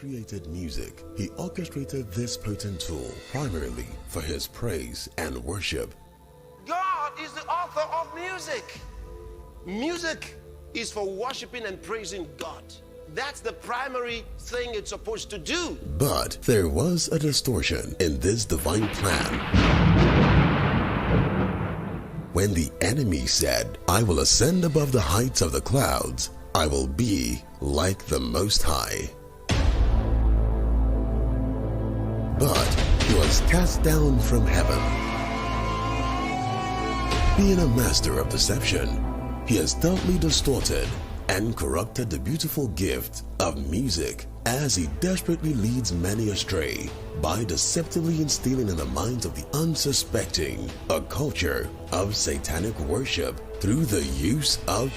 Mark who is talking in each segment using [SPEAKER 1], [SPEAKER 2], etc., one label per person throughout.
[SPEAKER 1] created music, he orchestrated this potent tool primarily for his praise and worship.
[SPEAKER 2] God is the author of music. Music is for worshiping and praising God. That's the primary thing it's supposed to do.
[SPEAKER 1] But there was a distortion in this divine plan. When the enemy said, "I will ascend above the heights of the clouds, I will be like the Most High." But he was cast down from heaven. Being a master of deception, he has stoutly distorted and corrupted the beautiful gift of music as he desperately leads many astray by deceptively instilling in the minds of the unsuspecting a culture of satanic worship through the use of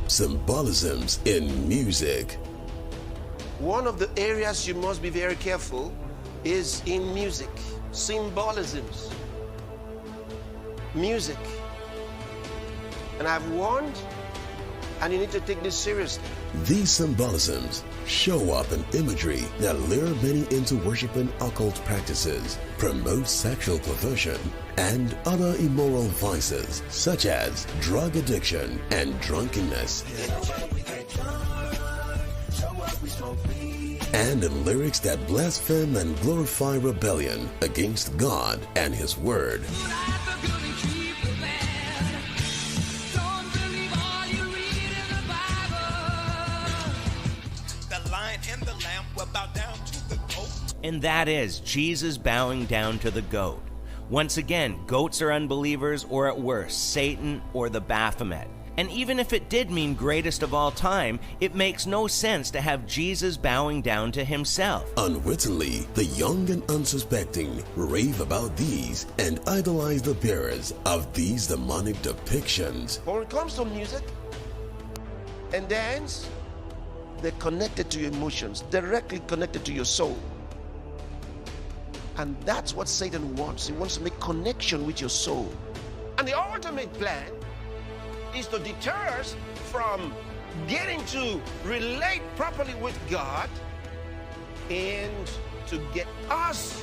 [SPEAKER 1] symbolisms in music.
[SPEAKER 2] One of the areas you must be very careful is in music. Symbolisms. Music. And I've warned, and you need to take this seriously.
[SPEAKER 1] These symbolisms show up in imagery that lure many into worshiping occult practices, promote sexual perversion, and other immoral vices such as drug addiction and drunkenness. And in lyrics that blaspheme and glorify rebellion against God and His Word.
[SPEAKER 3] And that is Jesus bowing down to the goat. Once again, goats are unbelievers, or at worst, Satan or the Baphomet. And even if it did mean greatest of all time, it makes no sense to have Jesus bowing down to himself.
[SPEAKER 1] Unwittingly, the young and unsuspecting rave about these and idolize the bearers of these demonic depictions.
[SPEAKER 2] But when it comes to music and dance, they're connected to your emotions, directly connected to your soul. And that's what Satan wants. He wants to make connection with your soul. And the ultimate plan is to deter us from getting to relate properly with God and to get us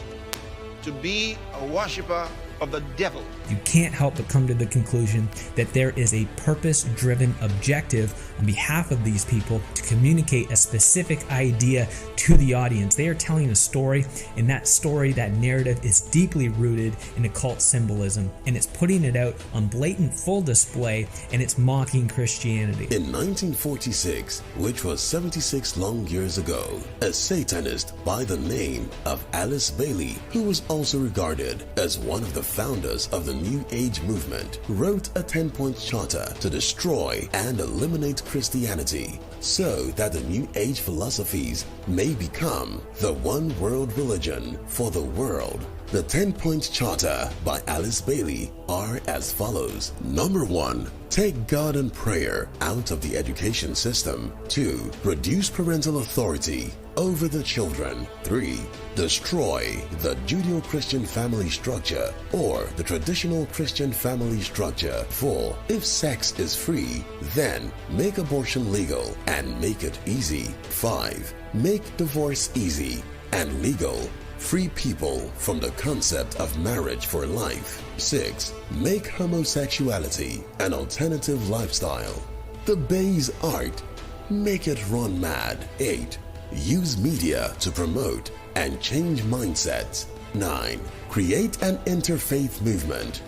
[SPEAKER 2] to be a worshiper of the devil.
[SPEAKER 4] You can't help but come to the conclusion that there is a purpose-driven objective on behalf of these people to communicate a specific idea to the audience. They are telling a story, and that story, that narrative, is deeply rooted in occult symbolism, and it's putting it out on blatant full display, and it's mocking Christianity.
[SPEAKER 1] In 1946, which was 76 long years ago, a Satanist by the name of Alice Bailey, who was also regarded as one of the founders of the New Age movement, wrote a 10-point charter to destroy and eliminate Christianity so that the New Age philosophies may become the one world religion for the world. The 10-point charter by Alice Bailey are as follows. Number 1. Take God and prayer out of the education system. 2. Reduce parental authority over the children. 3. Destroy the Judeo-Christian family structure or the traditional Christian family structure. 4. If sex is free, then make abortion legal and make it easy. 5. Make divorce easy and legal. Free people from the concept of marriage for life. 6. Make homosexuality an alternative lifestyle. The base art. Make it run mad. 8. Use media to promote and change mindsets. 9. Create an interfaith movement.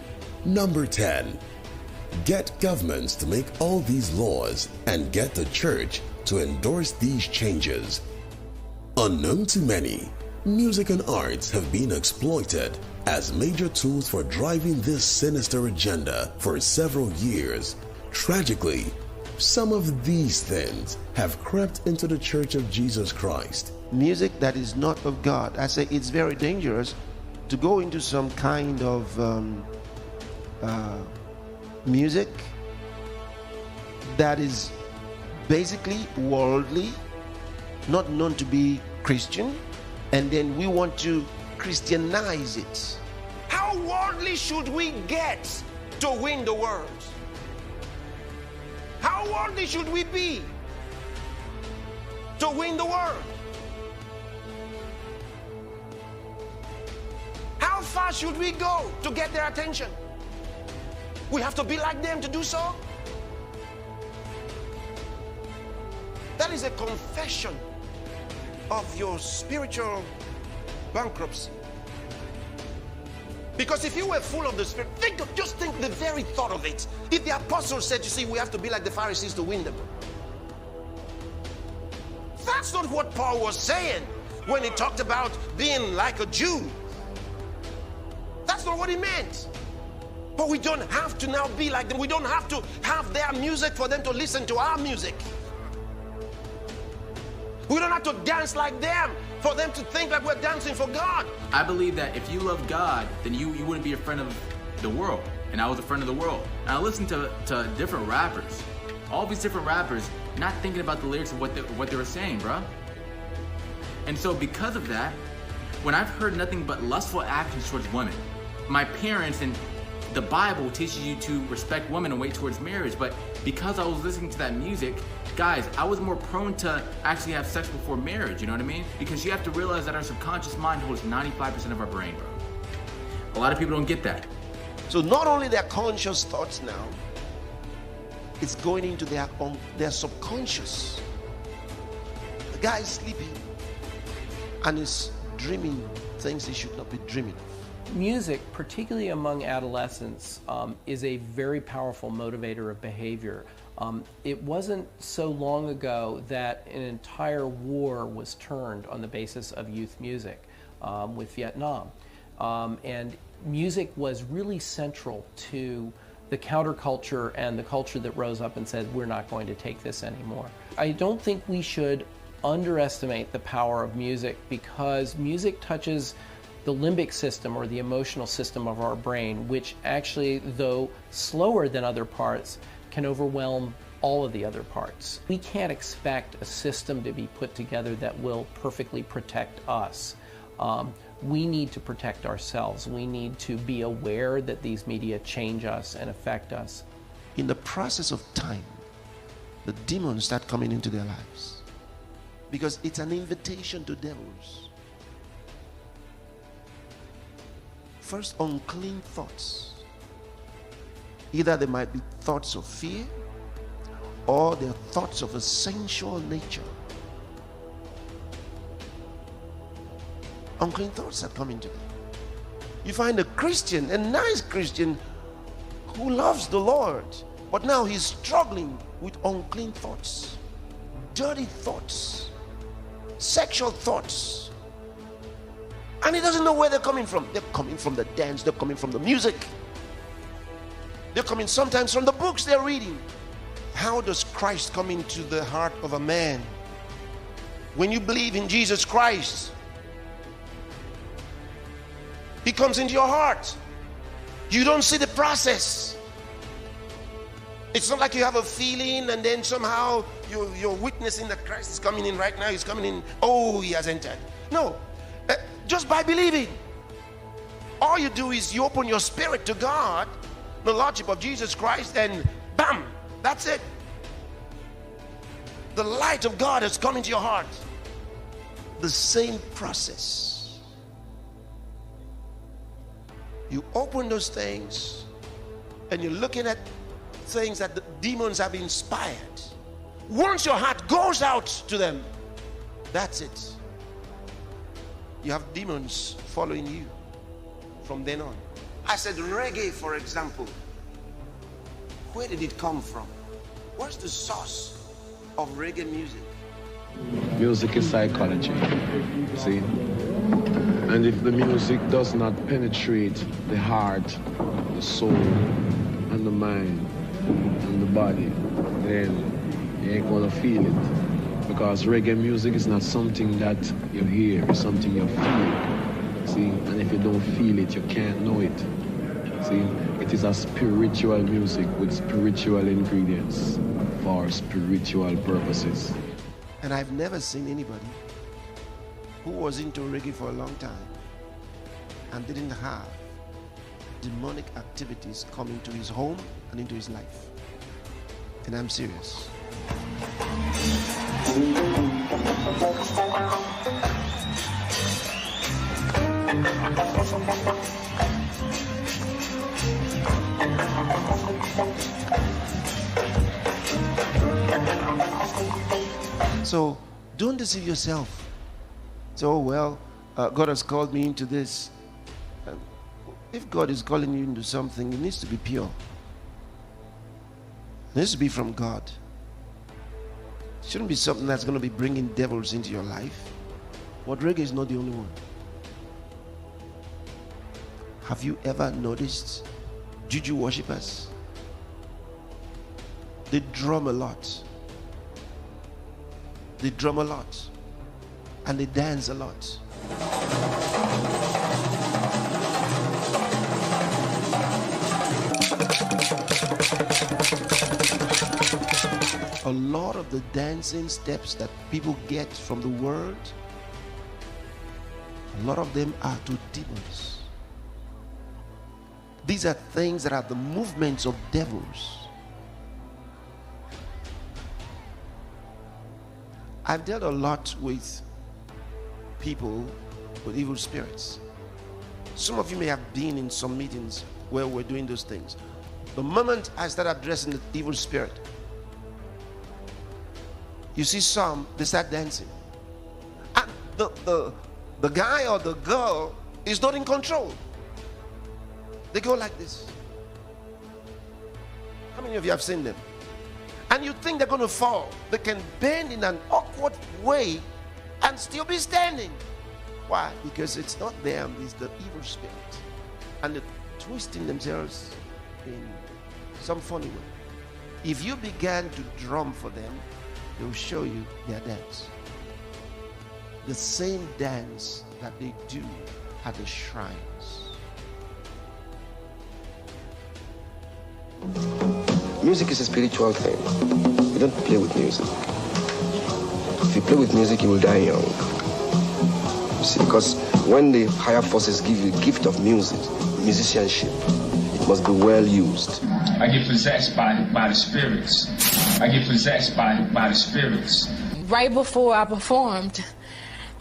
[SPEAKER 1] Number 10. Get governments to make all these laws and get the church to endorse these changes. Unknown to many, music and arts have been exploited as major tools for driving this sinister agenda for several years. Tragically, some of these things have crept into the Church of Jesus Christ.
[SPEAKER 2] Music that is not of God. I say it's very dangerous to go into some kind of music that is basically worldly, not known to be Christian, and then we want to Christianize it. How worldly should we get to win the world? How worldly should we be? to win the world. How far should we go to get their attention? We have to be like them to do so. That is a confession of your spiritual bankruptcy. Because if you were full of the Spirit, just think the very thought of it. If the apostles said, you see, we have to be like the Pharisees to win them. That's not what Paul was saying when he talked about being like a Jew. That's not what he meant. But we don't have to now be like them. We don't have to have their music for them to listen to our music. We don't have to dance like them for them to think like we're dancing for God.
[SPEAKER 5] I believe that if you love God, then you wouldn't be a friend of the world. And I was a friend of the world. And I listened to different rappers. All these different rappers, not thinking about the lyrics of what they were saying, bro. And so because of that, when I've heard nothing but lustful actions towards women, my parents and the Bible teaches you to respect women and wait towards marriage, but because I was listening to that music, guys, I was more prone to actually have sex before marriage, you know what I mean? Because you have to realize that our subconscious mind holds 95% of our brain, bro. A lot of people don't get that.
[SPEAKER 2] So not only their conscious thoughts now, it's going into their subconscious. The guy is sleeping and is dreaming things he should not be dreaming of.
[SPEAKER 6] Music, particularly among adolescents, is a very powerful motivator of behavior. It wasn't so long ago that an entire war was turned on the basis of youth music with Vietnam. And music was really central to the counterculture and the culture that rose up and said, we're not going to take this anymore. I don't think we should underestimate the power of music, because music touches the limbic system, or the emotional system of our brain, which actually, though slower than other parts, can overwhelm all of the other parts. We can't expect a system to be put together that will perfectly protect us. We need to protect ourselves. We need to be aware that these media change us and affect us.
[SPEAKER 2] In the process of time, the demons start coming into their lives, because it's an invitation to devils. First, unclean thoughts. Either they might be thoughts of fear, or they're thoughts of a sensual nature. Unclean thoughts that come into them. You find a Christian, a nice Christian, who loves the Lord, but now he's struggling with unclean thoughts, dirty thoughts, sexual thoughts. And he doesn't know where they're coming from. They're coming from the dance, they're coming from the music. They're coming sometimes from the books they're reading. How does Christ come into the heart of a man? When you believe in Jesus Christ, he comes into your heart. You don't see the process. It's not like you have a feeling and then somehow you're witnessing that Christ is coming in right now. He's coming in. Oh, he has entered. No. Just by believing. All you do is you open your spirit to God, the Lordship of Jesus Christ, and bam, that's it. The light of God has come into your heart. The same process. You open those things and you're looking at things that the demons have inspired. Once your heart goes out to them, that's it. You have demons following you from then on. I said reggae, for example. Where did it come from? What's the source of reggae music?
[SPEAKER 7] Music is psychology, see? And if the music does not penetrate the heart, the soul, and the mind, and the body, then you ain't gonna feel it. Because reggae music is not something that you hear, it's something you feel. See? And if you don't feel it, you can't know it. See? It is a spiritual music with spiritual ingredients for spiritual purposes.
[SPEAKER 2] And I've never seen anybody who was into reggae for a long time and didn't have demonic activities come into his home and into his life. And I'm serious. So don't deceive yourself. So, oh, well, God has called me into this. If God is calling you into something, it needs to be pure. It needs to be from God. It shouldn't be something that's going to be bringing devils into your life. But reggae is not the only one. Have you ever noticed juju worshippers? They drum a lot. They drum a lot. And they dance a lot. A lot of the dancing steps that people get from the world, a lot of them are to demons. These are things that are the movements of devils. I've dealt a lot with people with evil spirits. Some of you may have been in some meetings where we're doing those things. The moment I start addressing the evil spirit, you see some, they start dancing. And the guy or the girl is not in control. They go like this. How many of you have seen them? And you think they're going to fall. They can bend in an awkward way and still be standing. Why? Because it's not them, it's the evil spirit. And they're twisting themselves in some funny way. If you began to drum for them, they'll show you their dance. The same dance that they do at the shrines.
[SPEAKER 8] Music is a spiritual thing. You don't play with music. If you play with music, you will die young. You see, because when the higher forces give you the gift of music, musicianship, it must be well used.
[SPEAKER 9] I get possessed by the spirits. I get possessed by the spirits.
[SPEAKER 10] Right before I performed,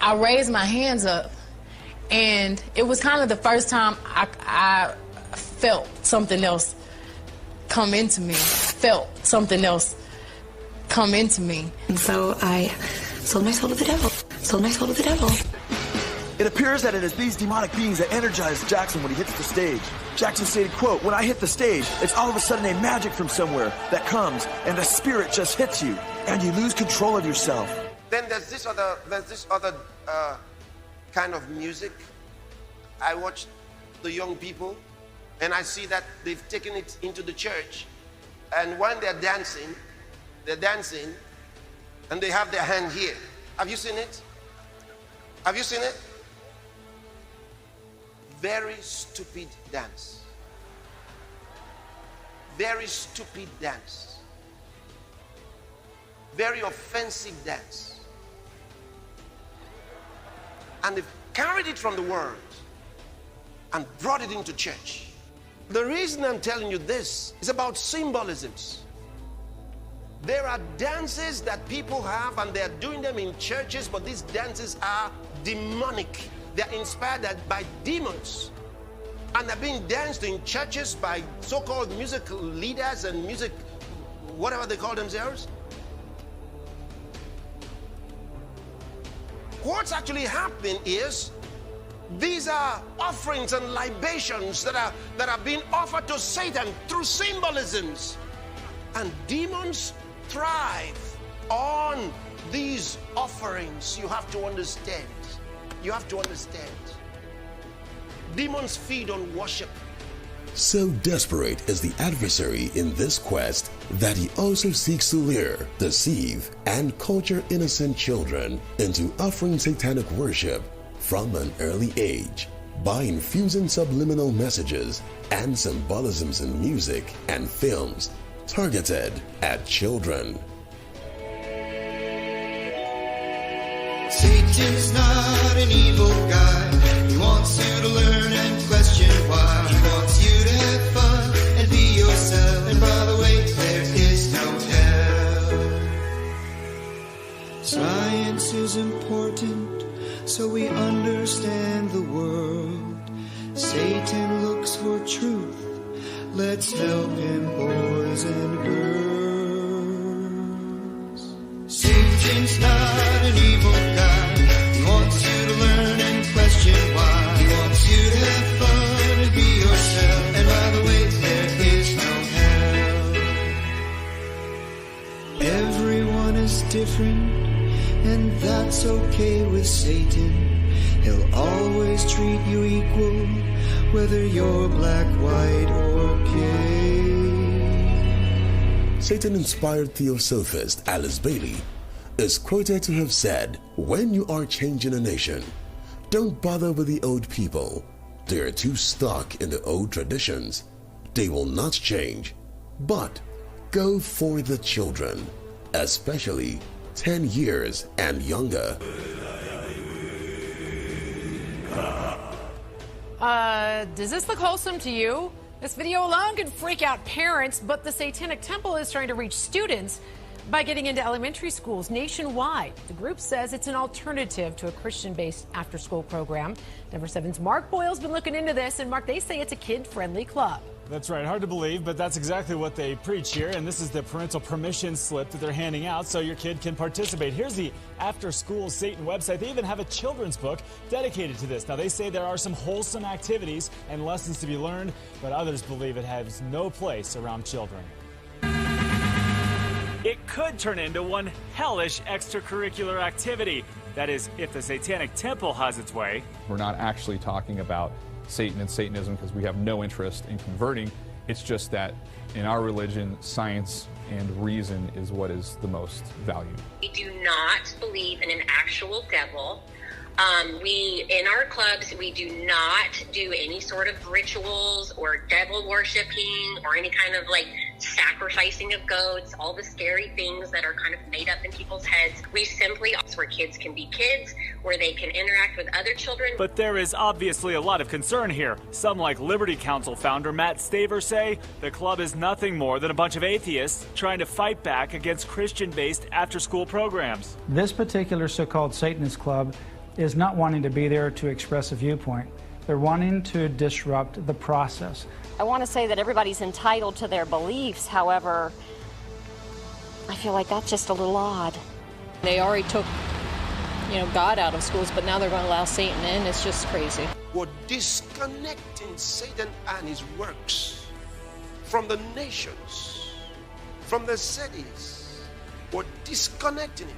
[SPEAKER 10] I raised my hands up, and it was kind of the first time I felt something else come into me. Felt something else come into me.
[SPEAKER 11] And so I sold my soul to the devil. Sold my soul to the devil.
[SPEAKER 12] It appears that it is these demonic beings that energize Jackson when he hits the stage. Jackson stated, quote, "When I hit the stage, it's all of a sudden a magic from somewhere that comes and the spirit just hits you and you lose control of yourself."
[SPEAKER 2] Then there's this other kind of music. I watch the young people and I see that they've taken it into the church, and when they're dancing and they have their hand here. Have you seen it? Have you seen it? Very stupid dance. Very stupid dance. Very offensive dance. And they've carried it from the world and brought it into church. The reason I'm telling you this is about symbolisms. There are dances that people have and they're doing them in churches, but these dances are demonic. They're inspired by demons. And they're being danced in churches by so-called musical leaders and music, whatever they call themselves. What's actually happening is these are offerings and libations that are being offered to Satan through symbolisms. And demons thrive on these offerings. You have to understand. You have to understand. Demons feed on worship.
[SPEAKER 1] So desperate is the adversary in this quest that he also seeks to lure, deceive, and culture innocent children into offering satanic worship from an early age by infusing subliminal messages and symbolisms in music and films targeted at children.
[SPEAKER 13] Satan's not an evil guy. He wants you to learn and question why. He wants you to have fun and be yourself. And by the way, there is no hell. Science This is important so we understand the world. Satan looks for truth. Let's help him, boys and girls. Satan's not an evil guy. He wants you to learn and question why. He wants you to have fun and be yourself. And by the way, there is no hell. Everyone is different, and that's okay with Satan. He'll always treat you equal, whether you're black, white, or gay.
[SPEAKER 1] Satan-inspired theosophist Alice Bailey is quoted to have said, "When you are changing a nation, don't bother with the old people. They are too stuck in the old traditions. They will not change. But go for the children, especially 10 years and younger."
[SPEAKER 14] Does this look wholesome to you? This video alone could freak out parents, but the Satanic Temple is trying to reach students by getting into elementary schools nationwide. The group says it's an alternative to a Christian-based after-school program. Denver 7's Mark Boyle's been looking into this, and Mark, they say it's a kid-friendly club.
[SPEAKER 15] That's right. Hard to believe, but that's exactly what they preach here. And this is the parental permission slip that they're handing out so your kid can participate. Here's the After School Satan website. They even have a children's book dedicated to this. Now, they say there are some wholesome activities and lessons to be learned, but others believe it has no place around children. It could turn into one hellish extracurricular activity. That is, if the Satanic Temple has its way.
[SPEAKER 16] We're not actually talking about Satan and Satanism because we have no interest in converting. It's just that in our religion, science and reason is what is the most valued.
[SPEAKER 17] We do not believe in an actual devil. In our clubs, we do not do any sort of rituals or devil worshiping or any kind of sacrificing of goats, all the scary things that are kind of made up in people's heads. We simply, where kids can be kids, where they can interact with other children.
[SPEAKER 15] But there is obviously a lot of concern here. Some, like Liberty Counsel founder Matt Staver, say the club is nothing more than a bunch of atheists trying to fight back against Christian-based after-school programs.
[SPEAKER 18] This particular so-called Satanist club is not wanting to be there to express a viewpoint. They're wanting to disrupt the process.
[SPEAKER 19] I want to say that everybody's entitled to their beliefs. However, I feel like that's just a little odd.
[SPEAKER 20] They already took, God out of schools, but now they're going to allow Satan in. It's just crazy.
[SPEAKER 2] We're disconnecting Satan and his works from the nations, from the cities. We're disconnecting him.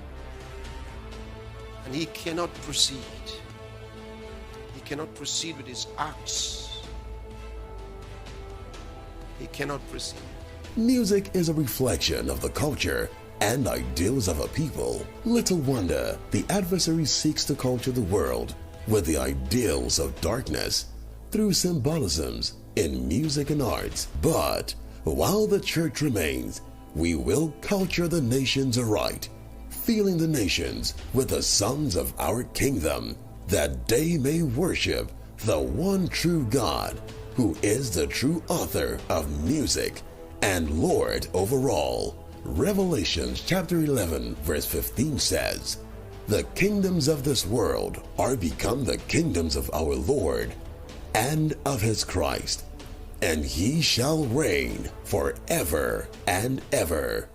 [SPEAKER 2] And he cannot proceed. He cannot proceed with his acts. He cannot proceed.
[SPEAKER 1] Music is a reflection of the culture and ideals of a people. Little wonder the adversary seeks to culture the world with the ideals of darkness through symbolisms in music and arts. But while the church remains, we will culture the nations aright, filling the nations with the songs of our kingdom, that they may worship the one true God, who is the true author of music and Lord over all. Revelation chapter 11 verse 15 says, "The kingdoms of this world are become the kingdoms of our Lord and of his Christ, and he shall reign forever and ever."